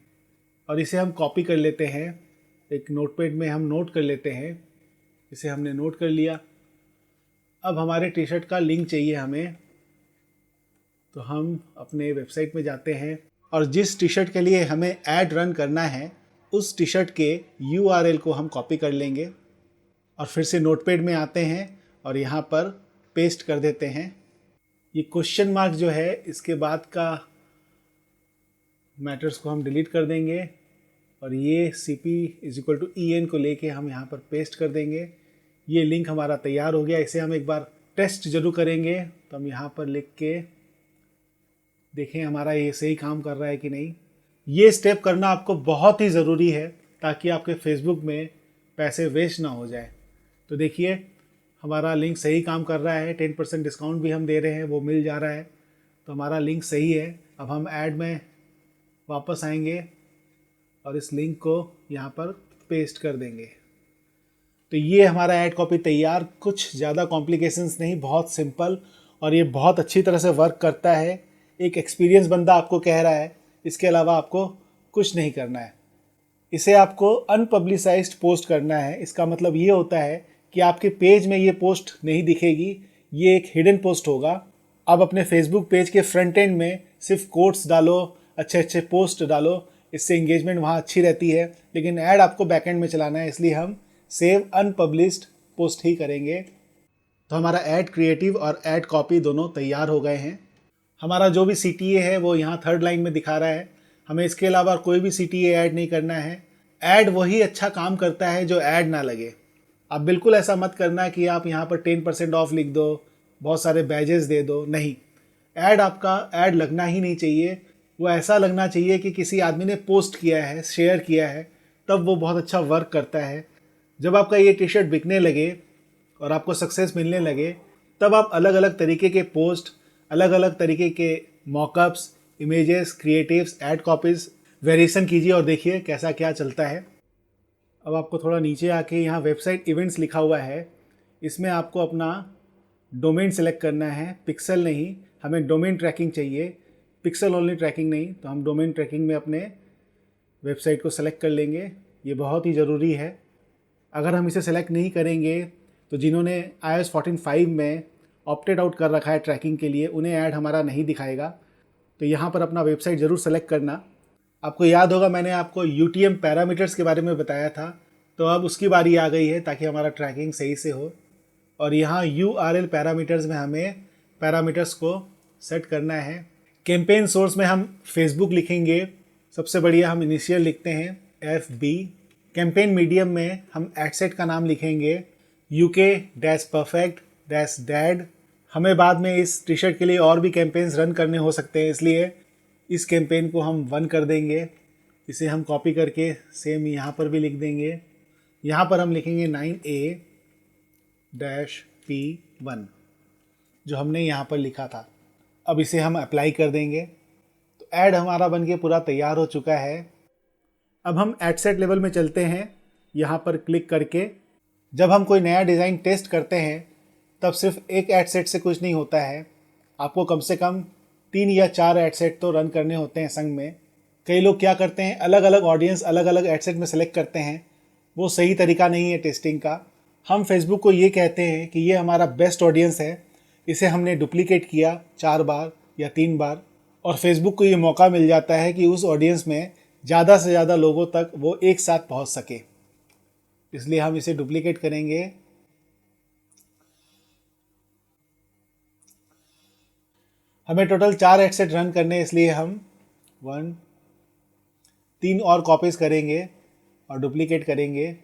और इसे हम कॉपी कर लेते हैं। एक नोटपैड में हम नोट कर लेते हैं। इसे हमने नोट कर लिया। अब हमारे टी शर्ट का लिंक चाहिए हमें, तो हम अपने वेबसाइट में जाते हैं और जिस टी शर्ट के लिए हमें ऐड रन करना है उस टी शर्ट के URL को हम कॉपी कर लेंगे और फिर से नोटपैड में आते हैं और यहाँ पर पेस्ट कर देते हैं। ये क्वेश्चन मार्क जो है इसके बाद का मैटर्स को हम डिलीट कर देंगे और ये CP=EN को लेके हम यहाँ पर पेस्ट कर देंगे। ये लिंक हमारा तैयार हो गया। इसे हम एक बार टेस्ट जरूर करेंगे। तो हम यहाँ पर लिख के देखें हमारा ये सही काम कर रहा है कि नहीं। ये स्टेप करना आपको बहुत ही ज़रूरी है ताकि आपके फेसबुक में पैसे वेस्ट ना हो जाए। तो देखिए हमारा लिंक सही काम कर रहा है। 10% डिस्काउंट भी हम दे रहे हैं, वो मिल जा रहा है। तो हमारा लिंक सही है। अब हम ऐड में वापस आएंगे और इस लिंक को यहाँ पर पेस्ट कर देंगे। तो ये हमारा ऐड कॉपी तैयार। कुछ ज़्यादा कॉम्प्लिकेशंस नहीं, बहुत सिंपल, और ये बहुत अच्छी तरह से वर्क करता है। एक एक्सपीरियंस बंदा आपको कह रहा है, इसके अलावा आपको कुछ नहीं करना है। इसे आपको अनपब्लिसाइज्ड पोस्ट करना है। इसका मतलब ये होता है कि आपके पेज में ये पोस्ट नहीं दिखेगी, ये एक हिडन पोस्ट होगा। अब अपने फेसबुक पेज के फ्रंट एंड में सिर्फ कोट्स डालो, अच्छे अच्छे पोस्ट डालो, इससे एंगेजमेंट वहाँ अच्छी रहती है। लेकिन ऐड आपको बैकएंड में चलाना है, इसलिए हम सेव अनपब्लिश्ड पोस्ट ही करेंगे। तो हमारा ऐड क्रिएटिव और ऐड कॉपी दोनों तैयार हो गए हैं। हमारा जो भी CTA है वो यहाँ 3rd लाइन में दिखा रहा है। हमें इसके अलावा कोई भी CTA ऐड नहीं करना है। ऐड वही अच्छा काम करता है जो ऐड ना लगे। आप बिल्कुल ऐसा मत करना कि आप यहाँ पर 10% ऑफ लिख दो, बहुत सारे बैजेस दे दो। नहीं, ऐड आपका ऐड लगना ही नहीं चाहिए। वो ऐसा लगना चाहिए कि किसी आदमी ने पोस्ट किया है, शेयर किया है, तब वो बहुत अच्छा वर्क करता है। जब आपका ये टी शर्ट बिकने लगे और आपको सक्सेस मिलने लगे, तब आप अलग अलग तरीके के पोस्ट, अलग अलग तरीके के mockups, images, creatives, add copies variation कीजिए और देखिए कैसा क्या चलता है। अब आपको थोड़ा नीचे आके यहाँ वेबसाइट इवेंट्स लिखा हुआ है, इसमें आपको अपना डोमेन सेलेक्ट करना है। पिक्सल नहीं, हमें डोमेन ट्रैकिंग चाहिए, पिक्सल ओनली ट्रैकिंग नहीं। तो हम डोमेन ट्रैकिंग में अपने वेबसाइट को सेलेक्ट कर लेंगे। ये बहुत ही ज़रूरी है। अगर हम इसे सेलेक्ट नहीं करेंगे तो जिन्होंने iOS 14.5 में ऑप्टेड आउट कर रखा है ट्रैकिंग के लिए, उन्हें ऐड हमारा नहीं दिखाएगा। तो यहाँ पर अपना वेबसाइट ज़रूर सेलेक्ट करना। आपको याद होगा मैंने आपको UTM पैरामीटर्स के बारे में बताया था, तो अब उसकी बारी आ गई है ताकि हमारा ट्रैकिंग सही से हो। और यहाँ URL पैरामीटर्स में हमें पैरामीटर्स को सेट करना है। कैंपेन सोर्स में हम फेसबुक लिखेंगे, सबसे बढ़िया हम इनिशियल लिखते हैं FB। कैंपेन मीडियम में हम एडसेट का नाम लिखेंगे UK-perfect-dad। हमें बाद में इस टी शर्ट के लिए और भी कैंपेन्स रन करने हो सकते हैं, इसलिए इस कैंपेन को हम 1 कर देंगे। इसे हम कॉपी करके सेम यहाँ पर भी लिख देंगे। यहाँ पर हम लिखेंगे 9A-P1 जो हमने यहाँ पर लिखा था। अब इसे हम अप्लाई कर देंगे। तो ऐड हमारा बनके पूरा तैयार हो चुका है। अब हम एड सेट लेवल में चलते हैं। यहाँ पर क्लिक करके जब हम कोई नया डिज़ाइन टेस्ट करते हैं तब सिर्फ एक एड सेट से कुछ नहीं होता है, आपको कम से कम 3 या 4 एड सेट तो रन करने होते हैं संग में। कई लोग क्या करते हैं, अलग अलग ऑडियंस अलग अलग एड सेट में सेलेक्ट करते हैं वो सही तरीका नहीं है टेस्टिंग का। हम फेसबुक को ये कहते हैं कि ये हमारा बेस्ट ऑडियंस है, इसे हमने डुप्लीकेट किया 4 बार या 3 बार, और फेसबुक को ये मौका मिल जाता है कि उस ऑडियंस में ज़्यादा से ज़्यादा लोगों तक वो एक साथ पहुंच सके। इसलिए हम इसे डुप्लीकेट करेंगे। हमें टोटल 4 एड सेट रन करने, इसलिए हम 3 और कॉपीज़ करेंगे और डुप्लीकेट करेंगे।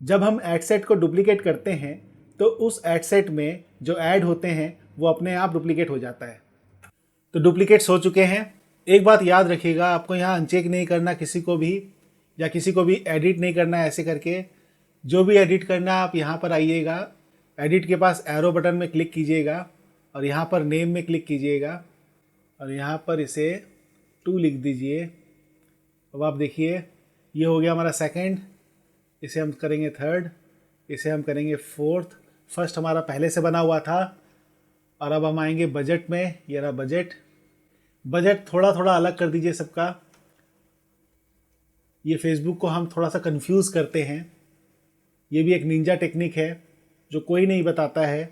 जब हम एड सेट को डुप्लीकेट करते हैं तो उस एड सेट में जो ऐड होते हैं वो अपने आप डुप्लीकेट हो जाता है। तो डुप्लीकेट्स हो चुके हैं। एक बात याद रखिएगा, आपको यहाँ अनचेक नहीं करना किसी को भी, या किसी को भी एडिट नहीं करना है ऐसे करके। जो भी एडिट करना है आप यहाँ पर आइएगा, एडिट के पास एरो बटन में क्लिक कीजिएगा और यहाँ पर नेम में क्लिक कीजिएगा और यहाँ पर इसे 2 लिख दीजिए। अब आप देखिए ये हो गया हमारा सेकंड, इसे हम करेंगे थर्ड, इसे हम करेंगे फोर्थ। फर्स्ट हमारा पहले से बना हुआ था। और अब हम आएंगे बजट में, ये रहा बजट। बजट थोड़ा थोड़ा अलग कर दीजिए सबका। ये फेसबुक को हम थोड़ा सा कंफ्यूज करते हैं, ये भी एक निंजा टेक्निक है जो कोई नहीं बताता है।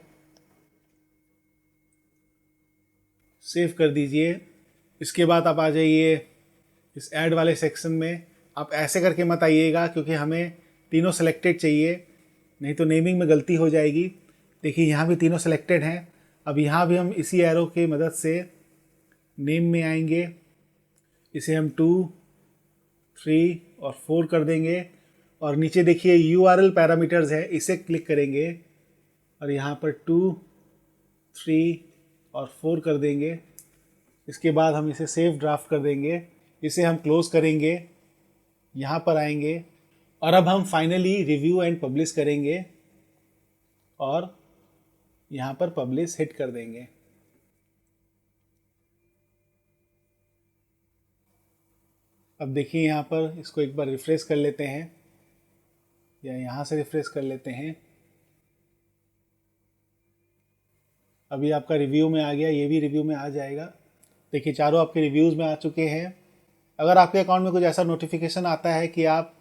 सेव कर दीजिए। इसके बाद आप आ जाइए इस ऐड वाले सेक्शन में। आप ऐसे करके मत आइएगा क्योंकि हमें तीनों सेलेक्टेड चाहिए, नहीं तो नेमिंग में गलती हो जाएगी। देखिए यहाँ भी तीनों सेलेक्टेड हैं। अब यहाँ भी हम इसी एरो की मदद से नेम में आएंगे, इसे हम 2, 3 और 4 कर देंगे। और नीचे देखिए URL पैरामीटर्स है, इसे क्लिक करेंगे और यहाँ पर 2, 3 और 4 कर देंगे। इसके बाद हम इसे सेव ड्राफ्ट कर देंगे, इसे हम क्लोज करेंगे, यहाँ पर आएंगे और अब हम फाइनली रिव्यू एंड पब्लिश करेंगे और यहाँ पर पब्लिश हिट कर देंगे। अब देखिए यहाँ पर इसको एक बार रिफ्रेश कर लेते हैं या यहाँ से रिफ्रेश कर लेते हैं। अभी आपका रिव्यू में आ गया, ये भी रिव्यू में आ जाएगा। देखिए चारों आपके रिव्यूज़ में आ चुके हैं। अगर आपके अकाउंट में कुछ ऐसा नोटिफिकेशन आता है कि आप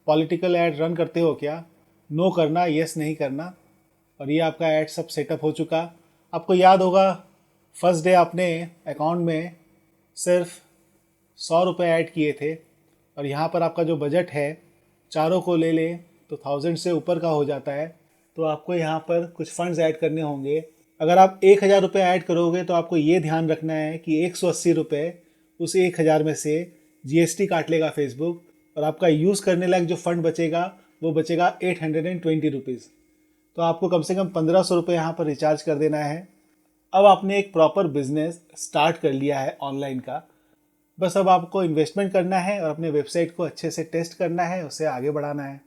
पॉलिटिकल ऐड रन करते हो क्या, नो करना, येस नहीं करना। और ये आपका ऐड सब सेटअप हो चुका। आपको याद होगा फर्स्ट डे आपने अकाउंट में सिर्फ 100 रुपये ऐड किए थे और यहाँ पर आपका जो बजट है चारों को ले ले तो 1000 से ऊपर का हो जाता है। तो आपको यहाँ पर कुछ फंड्स ऐड करने होंगे। अगर आप 1000 रुपये ऐड करोगे तो आपको ये ध्यान रखना है कि 180 रुपये उस 1000 में से GST काट लेगा फेसबुक, और आपका यूज़ करने लायक जो फंड बचेगा वो बचेगा 820 रुपीज़। तो आपको कम से कम 1500 रुपये यहाँ पर रिचार्ज कर देना है। अब आपने एक प्रॉपर बिजनेस स्टार्ट कर लिया है ऑनलाइन का। बस अब आपको इन्वेस्टमेंट करना है और अपने वेबसाइट को अच्छे से टेस्ट करना है, उसे आगे बढ़ाना है।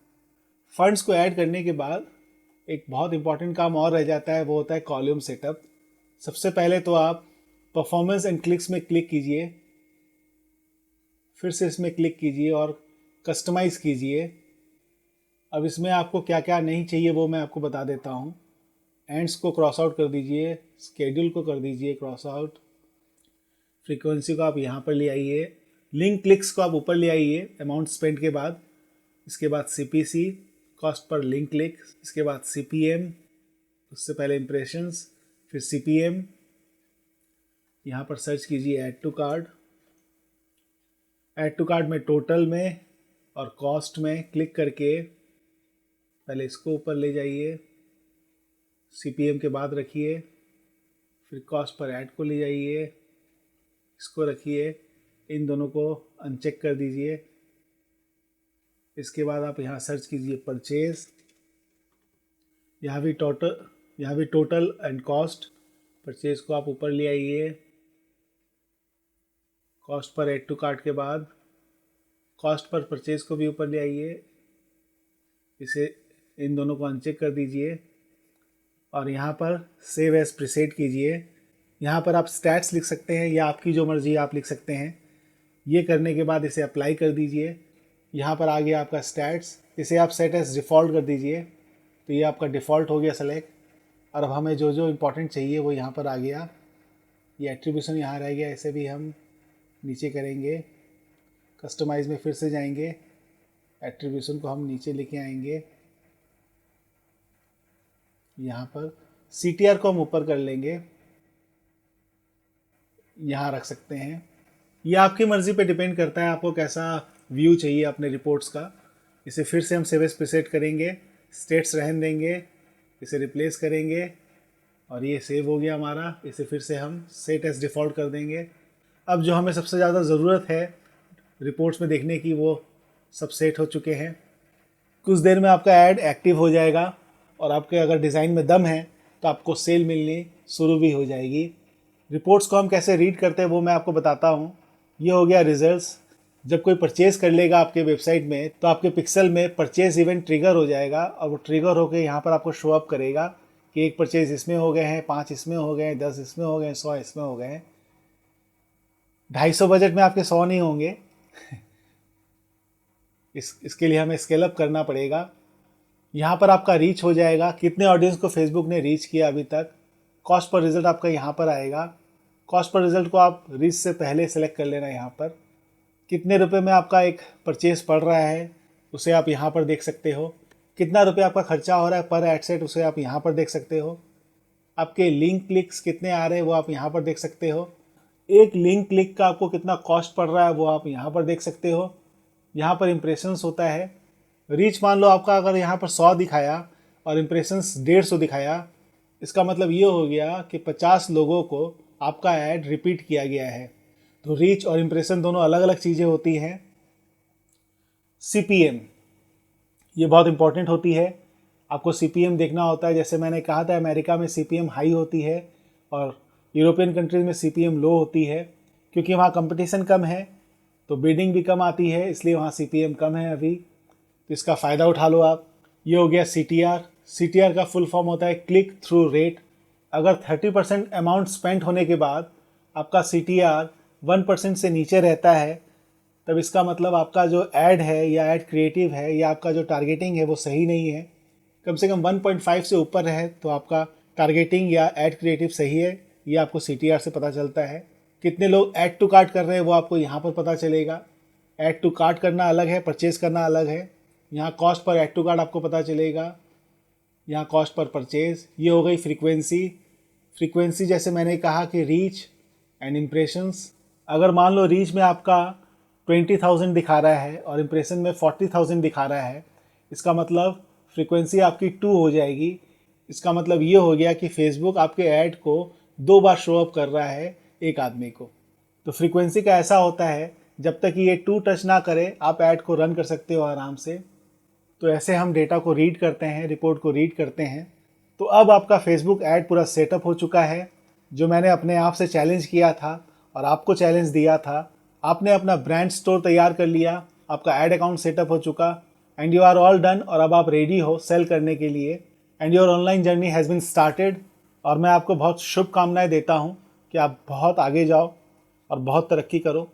फंड्स को ऐड करने के बाद एक बहुत इंपॉर्टेंट काम और रह जाता है, वो होता है कॉलम सेटअप। सबसे पहले तो आप परफॉर्मेंस एंड क्लिक्स में क्लिक कीजिए, फिर से इसमें क्लिक कीजिए और कस्टमाइज़ कीजिए। अब इसमें आपको क्या क्या नहीं चाहिए वो मैं आपको बता देता हूँ। एंड्स को क्रॉस आउट कर दीजिए, स्केड्यूल को कर दीजिए क्रॉस आउट, फ्रीक्वेंसी को आप यहाँ पर ले आइए, लिंक क्लिक्स को आप ऊपर ले आइए अमाउंट स्पेंड के बाद। इसके बाद CPC, cost per link click, इसके बाद CPM, उससे पहले इम्प्रेशंस, फिर CPM। यहाँ पर सर्च कीजिए add to cart. Add to cart में टोटल में और कॉस्ट में क्लिक करके पहले इसको ऊपर ले जाइए, CPM के बाद रखिए, फिर कॉस्ट पर ऐड को ले जाइए, इसको रखिए, इन दोनों को अनचेक कर दीजिए। इसके बाद आप यहाँ सर्च कीजिए परचेज, यहाँ भी टोटल एंड कॉस्ट। परचेज को आप ऊपर ले आइए, cost per add to cart के बाद कॉस्ट पर परचेज को भी ऊपर ले आइए, इसे इन दोनों को अनचेक कर दीजिए और यहाँ पर सेव एज प्रीसेट कीजिए। यहाँ पर आप स्टैट्स लिख सकते हैं या आपकी जो मर्ज़ी आप लिख सकते हैं। ये करने के बाद इसे अप्लाई कर दीजिए। यहाँ पर आ गया आपका स्टैट्स, इसे आप सेट एज डिफ़ॉल्ट कर दीजिए। तो ये आपका डिफ़ॉल्ट हो गया सेलेक्ट। और अब हमें जो जो इम्पोर्टेंट चाहिए वो यहाँ पर आ गया। ये एट्रीब्यूशन यहाँ रह गया, इसे भी हम नीचे करेंगे, कस्टमाइज़ में फिर से जाएंगे, एट्रीब्यूशन को हम नीचे लेके आएंगे, यहाँ पर CTR को हम ऊपर कर लेंगे, यहाँ रख सकते हैं। ये आपकी मर्ज़ी पे डिपेंड करता है आपको कैसा व्यू चाहिए अपने रिपोर्ट्स का। इसे फिर से हम सेव एज प्रीसेट करेंगे, स्टेट्स रहने देंगे, इसे रिप्लेस करेंगे और ये सेव हो गया हमारा। इसे फिर से हम सेट एज डिफ़ॉल्ट कर देंगे। अब जो हमें सबसे ज़्यादा ज़रूरत है रिपोर्ट्स में देखने की, वो सब सेट हो चुके हैं। कुछ देर में आपका ऐड एक्टिव हो जाएगा और आपके अगर डिज़ाइन में दम है तो आपको सेल मिलनी शुरू भी हो जाएगी। रिपोर्ट्स को हम कैसे रीड करते हैं वो मैं आपको बताता हूँ। ये हो गया रिजल्ट्स। जब कोई परचेज़ कर लेगा आपके वेबसाइट में तो आपके पिक्सल में परचेज़ इवेंट ट्रिगर हो जाएगा और वो ट्रिगर होकर यहाँ पर आपको शो अप करेगा कि एक परचेज़ इसमें हो गए हैं, 5 इसमें हो गए हैं, 10 इसमें हो गए हैं, 100 इसमें हो गए हैं। 250 बजट में आपके 100 नहीं होंगे। इसके लिए हमें स्केल अप करना पड़ेगा। यहाँ पर आपका रीच हो जाएगा, कितने ऑडियंस को फेसबुक ने रीच किया अभी तक। कॉस्ट पर रिजल्ट आपका यहाँ पर आएगा। कॉस्ट पर रिजल्ट को आप रीच से पहले सेलेक्ट कर लेना। यहाँ पर कितने रुपए में आपका एक परचेज़ पड़ रहा है उसे आप यहाँ पर देख सकते हो। कितना रुपये आपका खर्चा हो रहा है पर एड सेट उसे आप यहाँ पर देख सकते हो। आपके लिंक क्लिक्स कितने आ रहे हैं वो आप यहाँ पर देख सकते हो। एक लिंक क्लिक का आपको कितना कॉस्ट पड़ रहा है वो आप यहाँ पर देख सकते हो। यहाँ पर इम्प्रेशंस होता है। रीच मान लो आपका अगर यहाँ पर 100 दिखाया और इम्प्रेशंस 150 दिखाया, इसका मतलब ये हो गया कि 50 लोगों को आपका ऐड रिपीट किया गया है। तो रीच और इम्प्रेशन दोनों अलग अलग चीज़ें होती हैं। CPM ये बहुत इंपॉर्टेंट होती है। आपको CPM देखना होता है। जैसे मैंने कहा था अमेरिका में CPM हाई होती है और यूरोपियन कंट्रीज़ में CPM लो होती है, क्योंकि वहाँ कंपटीशन कम है तो बिडिंग भी कम आती है, इसलिए वहाँ CPM कम है अभी। तो इसका फ़ायदा उठा लो आप। ये हो गया CTR। CTR का फुल फॉर्म होता है क्लिक थ्रू रेट। अगर 30% अमाउंट स्पेंड होने के बाद आपका CTR 1% से नीचे रहता है, तब इसका मतलब आपका जो ऐड है या ऐड क्रिएटिव है या आपका जो टारगेटिंग है वो सही नहीं है। कम से कम 1.5 से ऊपर रहे तो आपका टारगेटिंग या ऐड क्रिएटिव सही है, ये आपको CTR से पता चलता है। कितने लोग ऐड टू कार्ट कर रहे हैं वो आपको यहाँ पर पता चलेगा। ऐड टू कार्ट करना अलग है, परचेज़ करना अलग है। यहाँ cost per add to cart आपको पता चलेगा, यहाँ कॉस्ट पर परचेज़। ये हो गई फ्रीक्वेंसी। फ्रीक्वेंसी जैसे मैंने कहा कि रीच एंड इम्प्रेशंस। अगर मान लो रीच में आपका 20,000 दिखा रहा है और इम्प्रेशन में 40,000 दिखा रहा है, इसका मतलब फ्रीक्वेंसी आपकी 2 हो जाएगी। इसका मतलब ये हो गया कि फेसबुक आपके ऐड को 2 बार शो अप कर रहा है एक आदमी को। तो फ्रीक्वेंसी का ऐसा होता है, जब तक ये 2 टच ना करे आप ऐड को रन कर सकते हो आराम से। तो ऐसे हम डेटा को रीड करते हैं, रिपोर्ट को रीड करते हैं। तो अब आपका फेसबुक ऐड पूरा सेटअप हो चुका है। जो मैंने अपने आप से चैलेंज किया था और आपको चैलेंज दिया था, आपने अपना ब्रांड स्टोर तैयार कर लिया, आपका ऐड अकाउंट सेटअप हो चुका and you are all done. और अब आप रेडी हो सेल करने के लिए and your online journey has been started. और मैं आपको बहुत शुभकामनाएं देता हूं कि आप बहुत आगे जाओ और बहुत तरक्की करो।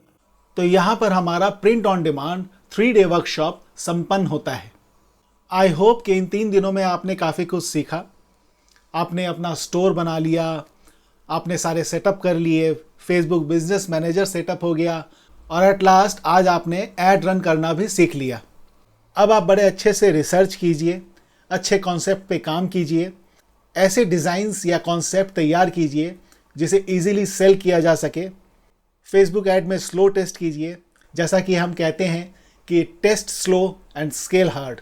तो यहाँ पर हमारा प्रिंट ऑन डिमांड 3-डे वर्कशॉप संपन्न होता है। आई होप कि इन 3 दिनों में आपने काफ़ी कुछ सीखा। आपने अपना स्टोर बना लिया, आपने सारे सेटअप कर लिए, फेसबुक बिजनेस मैनेजर सेटअप हो गया और एट लास्ट आज आपने ऐड रन करना भी सीख लिया। अब आप बड़े अच्छे से रिसर्च कीजिए, अच्छे कॉन्सेप्ट पे काम कीजिए, ऐसे डिज़ाइंस या कॉन्सेप्ट तैयार कीजिए जिसे इजीली सेल किया जा सके। फेसबुक ऐड में स्लो टेस्ट कीजिए, जैसा कि हम कहते हैं कि test slow and scale hard,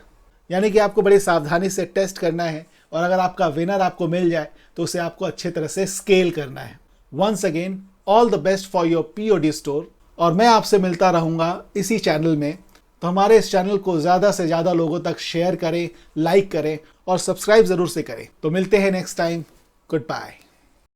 यानी कि आपको बड़ी सावधानी से टेस्ट करना है और अगर आपका विनर आपको मिल जाए तो उसे आपको अच्छे तरह से स्केल करना है। Once again all the best for your POD store. और मैं आपसे मिलता रहूँगा इसी चैनल में। तो हमारे इस चैनल को ज़्यादा से ज़्यादा लोगों तक शेयर करें, लाइक करें और सब्सक्राइब ज़रूर से करें। तो मिलते हैं नेक्स्ट टाइम। Good bye.